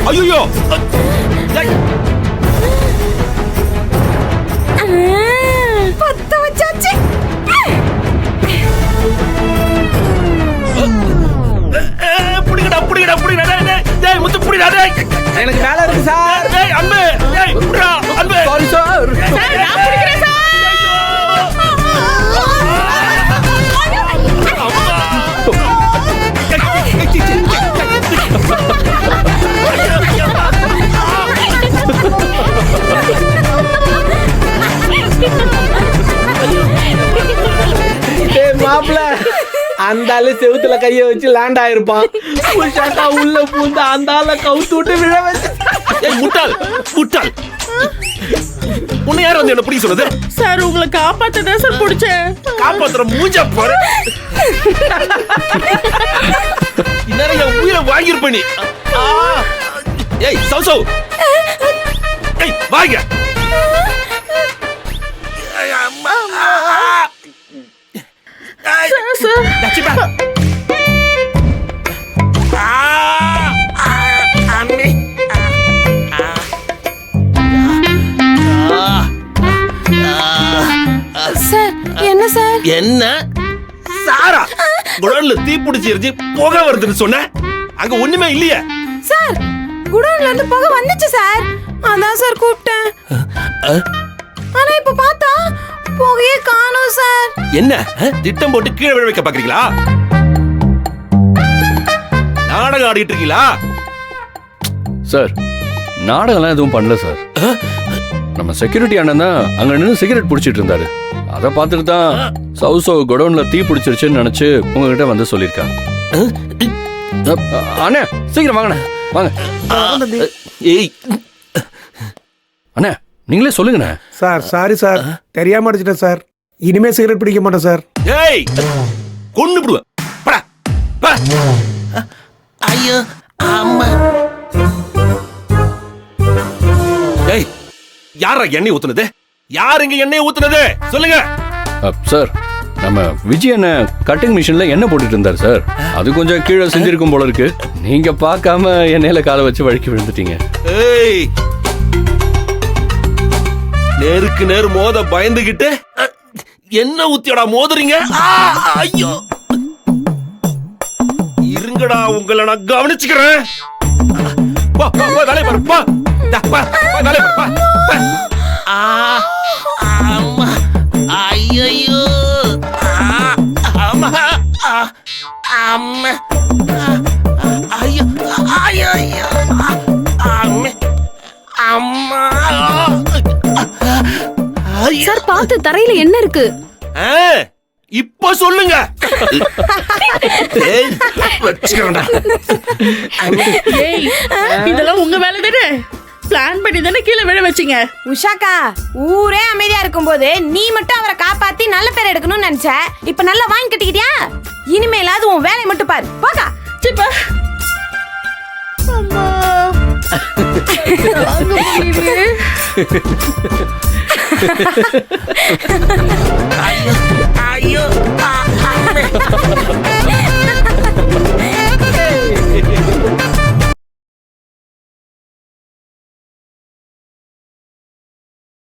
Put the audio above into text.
ஐயோ பத்த வச்சாச்சு. புடிங்கடா புடிங்கடா புடிங்கடா. டேய் முத்து புடிடா. டேய் எனக்கு வேலை இருக்கு சார். டேய் அன்பு. டேய் புடிடா அன்பு. Sorry sir. சார் நான் பிடிக்கிறேன் சார். மாப்பிள்ள அந்த ஆளு செவுத்துல கைய வச்சு லேண்ட் ஆயிருப்பான். உஷாக்கா உள்ள பூந்து அந்த ஆளை கவுத்து விட்டு விழ வச்சு. முட்டாள் முட்டாள். உன்னை யார் வந்து என்ன பிடிக்க சொல்லுது? சார் உங்களை காப்பாத்ததான் சார் பிடிச்சேன். காப்பாத்துற மூஞ்ச பாரு. இன்னும் என் உயிரை வாங்கியிருப்ப நீ. ஏய் சௌ சௌ. ஏய் வாங்க. சார் என்ன சார்? என்ன சாரா குடல்ல தீ பிடிச்சிருச்சு புகை வருதுன்னு சொன்ன, அங்க ஒண்ணுமே இல்லையே. சார் குடோன்ல இருந்து புகை வந்துச்சு சார், அதான் சார் கூப்பிட்டேன். ஆனா இப்ப பார்த்தா புகையே காணோம் சார். என்ன திட்டம் போட்டு கீழே விழ வைக்க பாக்குறீங்களா? நாடகம் ஆடிட்டு இருக்கீங்களா? சார் நாடகம்லாம் எதுவும் பண்ணல சார். நம்ம செக்யூரிட்டி அண்ணன் தான் அங்க நின்று சிகரெட் பிடிச்சிட்டு இருந்தாரு. அதை பார்த்துட்டு தான் சௌசோ குடோன்ல தீ பிடிச்சிருச்சுன்னு நினைச்சு உங்ககிட்ட வந்து சொல்லியிருக்காங்க. அண்ணே சீக்கிரம் வாங்கண்ணே வாங்க. ஏய் அண்ணே நீங்களே சொல்லுங்கண்ணே. சார் சாரி சார், தெரியாம அடிச்சிட்டேன் சார். இனிமே சிகரெட் பிடிக்க மாட்டேன் சார். ஏய் கொன்னு விடுவேன். படா பா. ஐயோ அம்மா. ஏய் யாரா எண்ணெய் ஊத்துனது? யார் இங்க எண்ணெய் ஊத்துனது சொல்லுங்க. சார் நம்ம விஜய் அண்ணன் கட்டிங் மிஷின்ல எண்ணெய் போட்டுட்டு இருந்தார் சார். அது கொஞ்சம் கீழே செஞ்சிருக்கும் போல இருக்கு. நீங்க பார்க்காம எண்ணெயில காலை வச்சு வழுக்கி விழுந்துட்டீங்க. ஏய் நேருக்கு நேர் மோத பயந்துகிட்டு என்ன ஊத்தியடா மோதுறீங்க? ஐயோ இருங்கடா உங்களை நான் கவனிச்சுக்கிறேன். வேலை பாரு பா. வேலை பாரு. ஐயோ அம்மா அம்மா ஐயோ ஐயோ அம்மா. சார் பார்த்து தரையில என்ன இருக்கு? இப்ப சொல்லுங்க. இதெல்லாம் உங்க வேலை தானே? பிளான் பண்ணி தானே கீழே விழ வச்சீங்க. உஷாக்கா ஊரே அமைதியா இருக்கும்போது நீ மட்டும் அவரை காப்பாத்தி நல்ல பேர் எடுக்கணும்னு நினைச்ச. இப்ப நல்லா வாங்கி கட்டிக்கிட்டியா? இனிமேலாவது உன் வேலையை மட்டும் பாரு. போகா சிப்பா. அம்மா தாங்க முடியல.